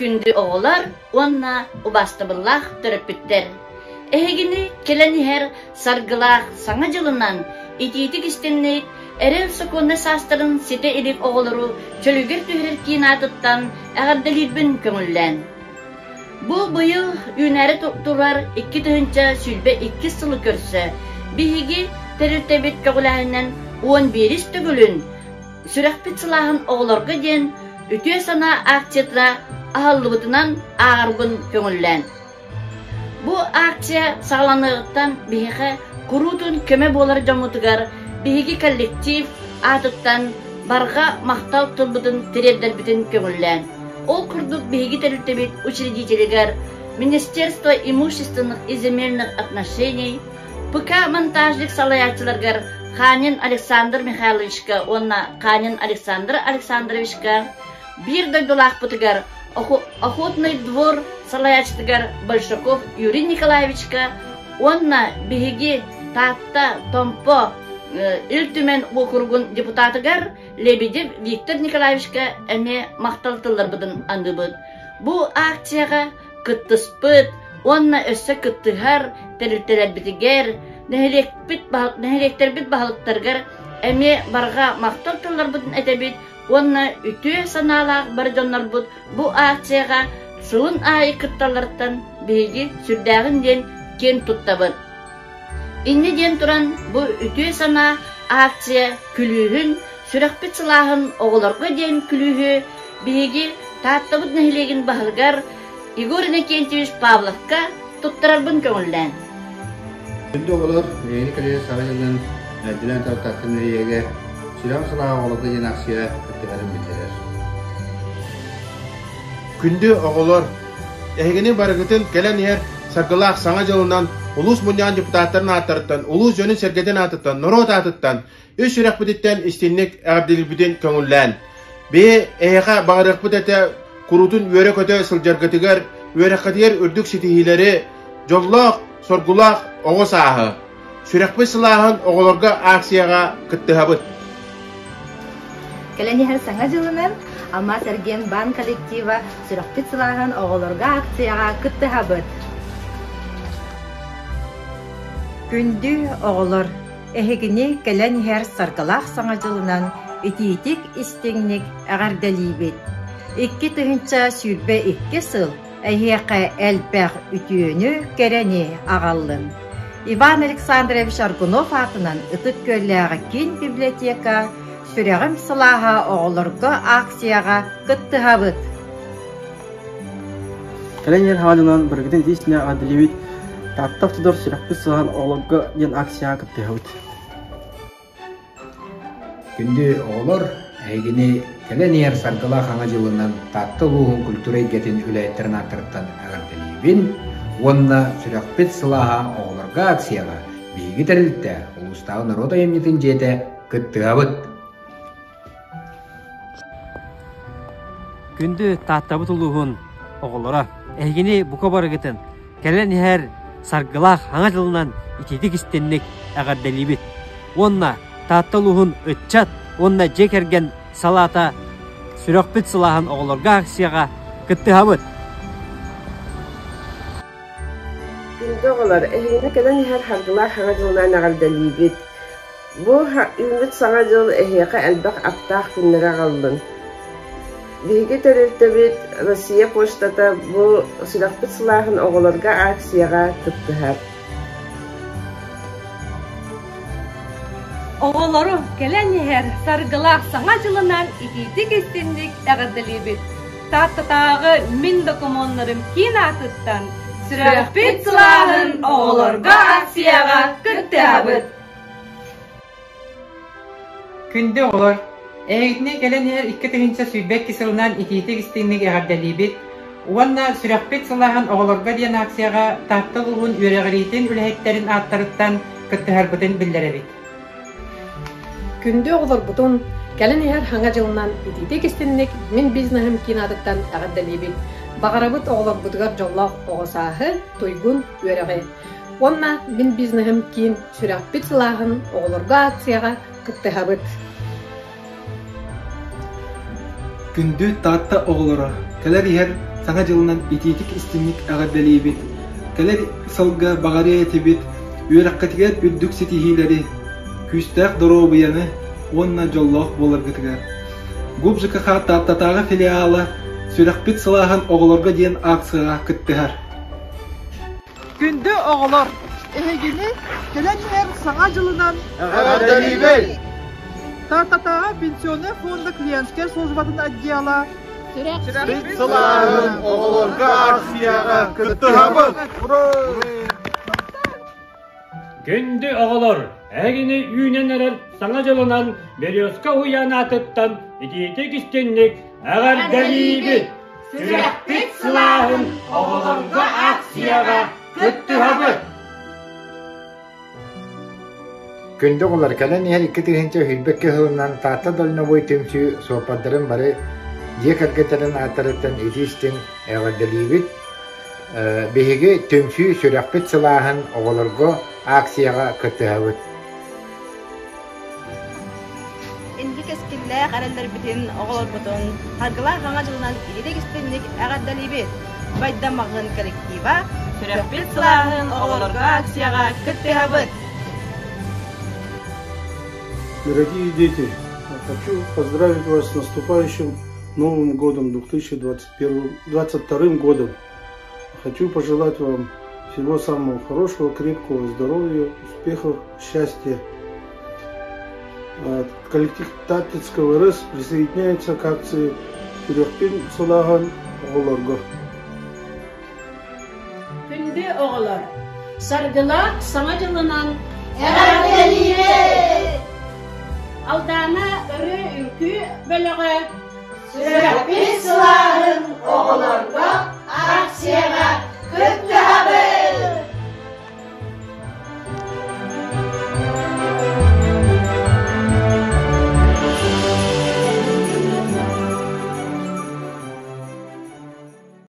Gündü oğlar, onna ubastıbıllah törüp bitter. Ehegini kelen her sargılaq sana jılından ititik istinlik, erel sokonna sastırın site elif oğuluru çölüger tührer kinatıttan ağardalilbin köngüllen. Bu bıyıl üneri turar 2 tığınca sülbe 2 sılı körse, bihigi teriltebit kögülahından 11 tügülün, sürekbit sılahın oğularga den, ütüye sana akçetra ahıllıbıtınan ağırgın köngüllen. Bu akçe sağlanıqtan bihiqe kurutun köme bolar jamutugar bihigi kollektiv atıttan barga maqtal tılbıtın tereddelbitin köngüllen. Ол курдук беги терилтебит учредителегер Министерство имущественных и земельных отношений, ПК монтажлык салаячыларгар Ханин Александр Михайловичка, онна Ханин Александр Александровичка, бир дойдулах путыгар Охотный двор салаячтыгар Большаков Юрий Николаевичка, онна беги татта томпо Ültümen okурgun депутатыгар Лебедев Виктор Николаевичка әме мақталтылар бұдын андыбыд. Бұл акцияға кыттыспыд, онна өссі кыттыгар, тәрілтелер бітігер, нәхелектер біт бағылықтаргар әме барға мақталтылар бұдын әтебет, онна үтіе саналақ бар жонлар бұд. Бұл акцияға сылын айы кытталарттан бейге сүрдәғін ден кен тұттабыд. Инне ден туран bu ütüye sana akция külühün sürekbit sılahın oğularga den külühü bihigi tattavut nehilegin bahılgar Igor Nikentьевич Pavlovka tuttararbın köngüllen. Gündü oğular yeni kaleye sarayılın dilen taraftattın nereyege süram sılağı oğularga den akция kıttıgarın bildirer. Gündü oğular ehegini barıgıtın gelen yer sargılaq sana jolundan Ulus munyan deputatların atarıttan, ulus yönün sergeden atıttan, norot atıttan, üç sürekbiditten istinlik ağabdilbidin köngüllen. Be eheqa bağırıqbidete kurutun yöre kötü sılcargıtıgar, yöre katıgar ürdük sitihileri, jollaq, sorgulaq, oğu sahı. Sürekbid sılahın oğularga aksiyaga kıttıhabıd. Keleni her sana jılınan, alma sergen ban kolektiva sürekbid sılahın oğularga aksiyaga kıttıhabıd. Gündü oğulur, ehegini gelen her sargılaq saŋajılınan ititik istinlik ağardalibet. 2 tığınca sürbe 2 sıl, eheqe elpeq ütüyönü kereni ağallın. Ivan Aleksandrovich Argunov atынан ıtık köllәği kin biblioteka süreğim sılaha oğulurga aksiyaga kıttıhabıd. Gelen yer havalınan birgiden istinlik ağardalibet. Tattaf tudur sürekbit sılahın oğulurga den aksiyaga kıttıhabıd. Gündü oğulur egini gelen yer sargıla hana jılından tatlı luğun kultura getin ülayetlerin atırttan ağardalibin, onna sürekbit sılaha oğulurga aksiyaga bilgi teriltte ulustağı naroda emniyetin jete kıttıhabıd. күндү тааттабы тулуһун оголора эхигини бука барыгытын келен иһэр саргылаах аңа жылынан ититик истенник агардалибит онна таатталуһун ытчат онна жекерген салата сүрөкпит сылааһын оголорга акцияга кыттыһабыт. Күндөгөлөр эхигини келен иһэр саргылаах аңа жылынан агардалибит. Бу үмүт саңа жыл эхиэхэ элбэх аптаах күннэгэ қалдын. Биһиги төрөлтөбүт Россия почтата бу сүрөкпүт сылааһын оголорга акцияга кыттыһар. Оголору келен иһэр саргылаах саңа жылынан ититик истинник агардалибит. Таттатагы мин докумонлорым кин атыттан сүрөкпүт сылааһын оголорга акцияга кыттыһабыт. Күндө олар эгитне келен эр 2-нче сүйбек кисылынан ититик истинник агардалибит. Уанна сүрөкпүт сылааһын оголорга диен акцияга таттылыгын үрегиритин үлэхеттерин аттарыттан кыттыһарбытын билдеребит. Күндө олар бутун келен эр хаңа жылынан ититик истинник мен бизнесим кинадыттан агардалибит. Багарабыт оголор бутугар жоллох огосааһы туйгун үреги. Уанна мен бизнесим кин сүрөкпүт сылааһын оголорга акцияга кыттыһабыт. Күндү таатта оголора келер иһэр саңа жылынан ититик истинник агардалибит. Келер сылга багарыя тибит үөраккатигер үрдүк ситиһилери күстәк доробыяны онна жоллох боларгытыгар. ГУБЖКХ тааттатагы филиалы сүрөкпүт сылааһын оголорга диен акцияга кыттыһар. Күндө оголор эхигини келен иһэр саңа жылынан агардалибит. Тартатага пенсионный фонда клиентскер службатын отдела Сүрөкпүт сылааһын оголорга акцияга кыттыһабыт. Күндү оголор эгини үйненерер саңа жылынан бериоска уяна атыттан ититик истинник агардалибит. Сүрөкпүт сылааһын оголорга акцияга кыттыһабыт. Күндө олар келен иһэр 2-нче сүйбек кисылынан таатта долнобой түмсүү суоппаддарын бары жекергетерин аттарыттан итистин агардалибит. Биһиги түмсүү сүрөкпүт сылааһын оголорго акцияга кыттыһабыт. Инди кескиллээх араллар битин оголор бутун саргылаах аңа жылынан ититик истинник агардалибит. Байдамагын коллектива сүрөкпүт сылааһын оголорго акцияга кыттыһабыт. Дорогие дети, хочу поздравить вас с наступающим Новым годом 2022 годом. Хочу пожелать вам всего самого хорошего, крепкого здоровья, успехов, счастья. Коллектив Таттицкого РС присоединяется к акции «Сүрөкпүт сылааһын оголорго». Күндү оголор саргылаах саңа жылынан агардалибит. Алдана өрі үркі бөлігі сүрөкпүт сылааһын оголорго акцияга